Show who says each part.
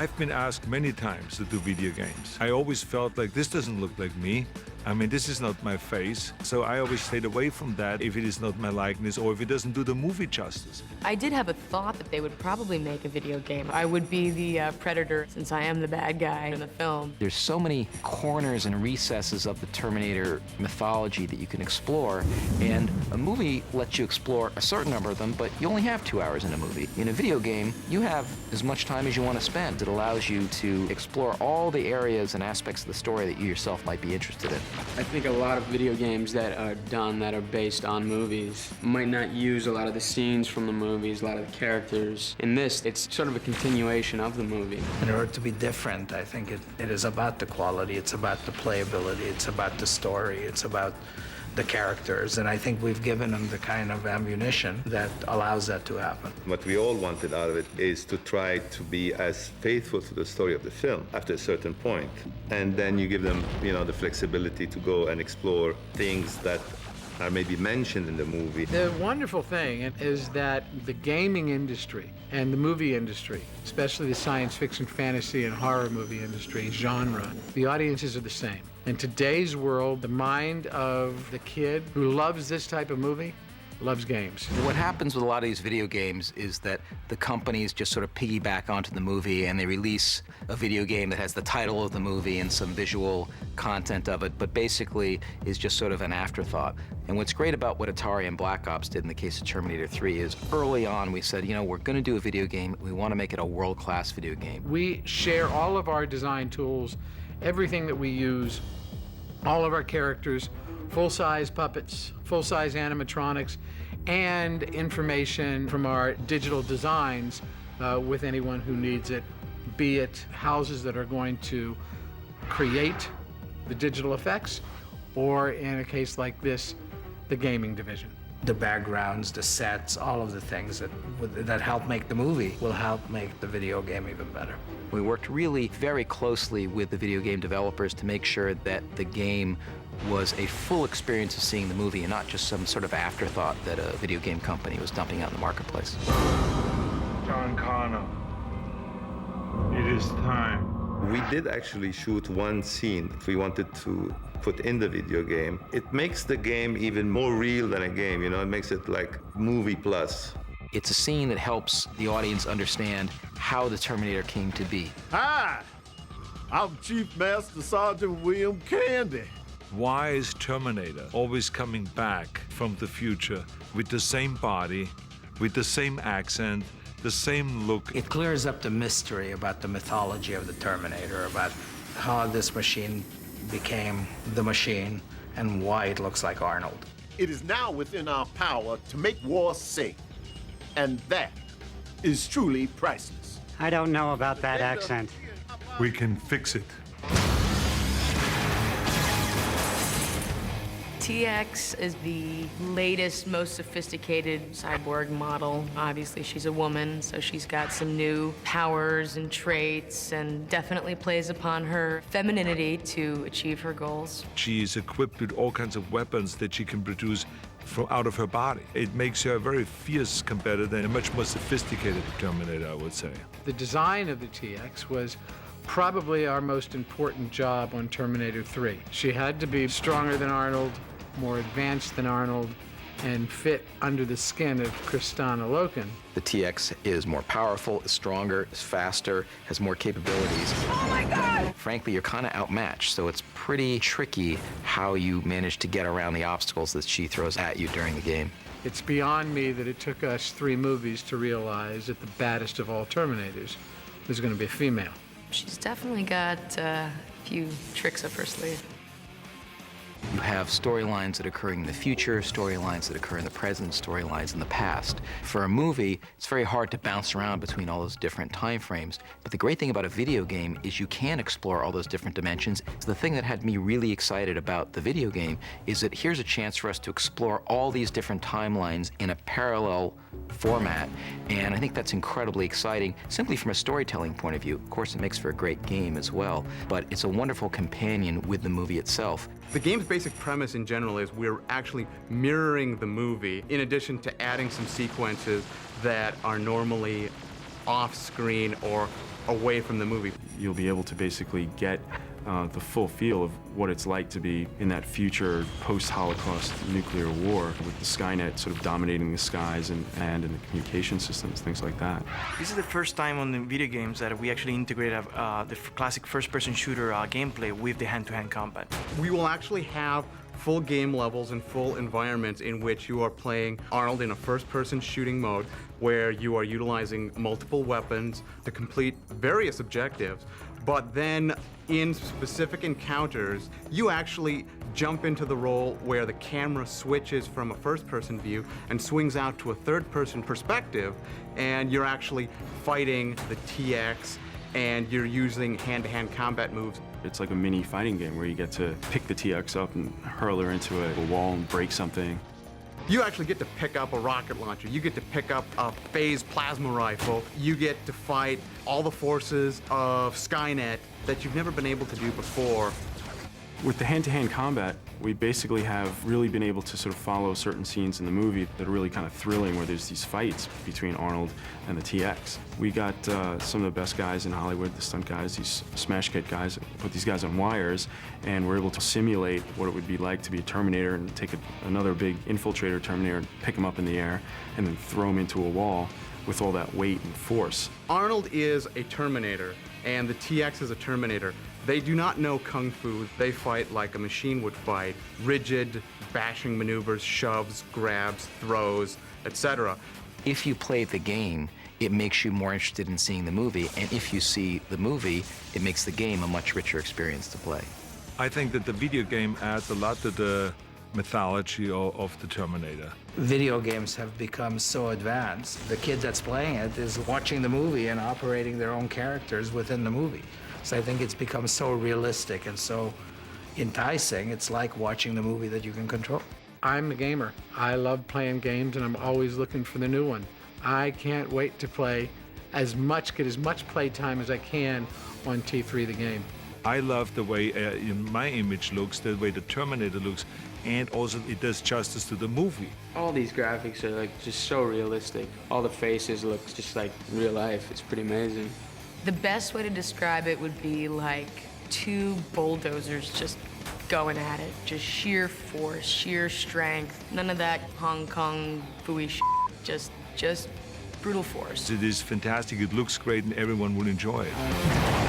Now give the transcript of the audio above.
Speaker 1: I've been asked many times to do video games. I always felt like this doesn't look like me. I mean, this is not my face. So I always stayed away from that if it is not my likeness or if it doesn't do the movie justice.
Speaker 2: I did have a thought that they would probably make a video game. I would be the predator since I am the bad guy in the film.
Speaker 3: There's so many corners and recesses of the Terminator mythology that you can explore, and a movie lets you explore a certain number of them, but you only have 2 hours in a movie. In a video game, you have as much time as you want to spend. It allows you to explore all the areas and aspects of the story that you yourself might be interested in.
Speaker 4: I think a lot of video games that are done that are based on movies might not use a lot of the scenes from the movies, a lot of the characters. In this, it's sort of a continuation of the movie.
Speaker 5: In order to be different, I think it is about the quality, it's about the playability, it's about the story, it's about the characters, and I think we've given them the kind of ammunition that allows that to happen.
Speaker 6: What we all wanted out of it is to try to be as faithful to the story of the film after a certain point. And then you give them, the flexibility to go and explore things that are maybe mentioned in the movie.
Speaker 7: The wonderful thing is that the gaming industry and the movie industry, especially the science fiction, fantasy, and horror movie industry genre, the audiences are the same. In today's world, the mind of the kid who loves this type of movie loves games.
Speaker 3: What happens with a lot of these video games is that the companies just sort of piggyback onto the movie and they release a video game that has the title of the movie and some visual content of it, but basically is just sort of an afterthought. And what's great about what Atari and Black Ops did in the case of Terminator 3 is early on we said, we're going to do a video game. We want to make it a world-class video game.
Speaker 7: We share all of our design tools, everything that we use, all of our characters, full-size puppets, full-size animatronics, and information from our digital designs with anyone who needs it, be it houses that are going to create the digital effects, or in a case like this, the gaming division.
Speaker 5: The backgrounds, the sets, all of the things that help make the movie will help make the video game even better.
Speaker 3: We worked really very closely with the video game developers to make sure that the game was a full experience of seeing the movie and not just some sort of afterthought that a video game company was dumping out in the marketplace.
Speaker 1: John Connor, it is time.
Speaker 6: We did actually shoot one scene that we wanted to put in the video game. It makes the game even more real than a game, it makes it like movie plus.
Speaker 3: It's a scene that helps the audience understand how the Terminator came to be.
Speaker 8: Hi, I'm Chief Master Sergeant William Candy.
Speaker 1: Why is Terminator always coming back from the future with the same body, with the same accent, the same look?
Speaker 5: It clears up the mystery about the mythology of the Terminator, about how this machine became the machine and why it looks like Arnold.
Speaker 8: It is now within our power to make war safe, and that is truly priceless.
Speaker 9: I don't know about that accent.
Speaker 1: We can fix it.
Speaker 2: TX is the latest, most sophisticated cyborg model. Obviously, she's a woman, so she's got some new powers and traits and definitely plays upon her femininity to achieve her goals.
Speaker 1: She is equipped with all kinds of weapons that she can produce from out of her body. It makes her a very fierce competitor and a much more sophisticated Terminator, I would say.
Speaker 7: The design of the TX was probably our most important job on Terminator 3. She had to be stronger than Arnold, more advanced than Arnold, and fit under the skin of Kristanna Loken.
Speaker 3: The TX is more powerful, is stronger, is faster, has more capabilities.
Speaker 2: Oh my God!
Speaker 3: Frankly, you're kind of outmatched, so it's pretty tricky how you manage to get around the obstacles that she throws at you during the game.
Speaker 7: It's beyond me that it took us 3 movies to realize that the baddest of all Terminators was going to be a female.
Speaker 2: She's definitely got a few tricks up her sleeve.
Speaker 3: You have storylines that occur in the future, storylines that occur in the present, storylines in the past. For a movie, it's very hard to bounce around between all those different time frames. But the great thing about a video game is you can explore all those different dimensions. So the thing that had me really excited about the video game is that here's a chance for us to explore all these different timelines in a parallel format. And I think that's incredibly exciting, simply from a storytelling point of view. Of course, it makes for a great game as well, but it's a wonderful companion with the movie itself.
Speaker 10: The game's basic premise in general is we're actually mirroring the movie in addition to adding some sequences that are normally off-screen or away from the movie. You'll be able to basically get the full feel of what it's like to be in that future post-Holocaust nuclear war with the Skynet sort of dominating the skies and in the communication systems, things like that.
Speaker 11: This is the first time on the video games that we actually integrate the classic first-person shooter gameplay with the hand-to-hand combat.
Speaker 10: We will actually have full game levels and full environments in which you are playing Arnold in a first-person shooting mode where you are utilizing multiple weapons to complete various objectives. But then in specific encounters, you actually jump into the role where the camera switches from a first-person view and swings out to a third-person perspective, and you're actually fighting the TX, and you're using hand-to-hand combat moves. It's like a mini fighting game where you get to pick the TX up and hurl her into a wall and break something. You actually get to pick up a rocket launcher. You get to pick up a phased plasma rifle. You get to fight all the forces of Skynet that you've never been able to do before. With the hand-to-hand combat, we basically have really been able to sort of follow certain scenes in the movie that are really kind of thrilling, where there's these fights between Arnold and the TX. We got some of the best guys in Hollywood, the stunt guys, these smash kit guys, put these guys on wires, and we're able to simulate what it would be like to be a Terminator and take another big infiltrator Terminator and pick him up in the air and then throw him into a wall with all that weight and force. Arnold is a Terminator, and the TX is a Terminator. They do not know Kung Fu. They fight like a machine would fight. Rigid, bashing maneuvers, shoves, grabs, throws, etc.
Speaker 3: If you play the game, it makes you more interested in seeing the movie, and if you see the movie, it makes the game a much richer experience to play.
Speaker 1: I think that the video game adds a lot to the mythology of the Terminator.
Speaker 5: Video games have become so advanced. The kid that's playing it is watching the movie and operating their own characters within the movie. So I think it's become so realistic and so enticing. It's like watching the movie that you can control.
Speaker 7: I'm a gamer. I love playing games, and I'm always looking for the new one. I can't wait to play get as much play time as I can on T3 the game.
Speaker 1: I love the way my image looks, the way the Terminator looks, and also it does justice to the movie.
Speaker 4: All these graphics are like just so realistic. All the faces look just like real life. It's pretty amazing.
Speaker 2: The best way to describe it would be like two bulldozers just going at it. Just sheer force, sheer strength. None of that Hong Kong phooey shit. Just brutal force.
Speaker 1: It is fantastic, it looks great, and everyone will enjoy it.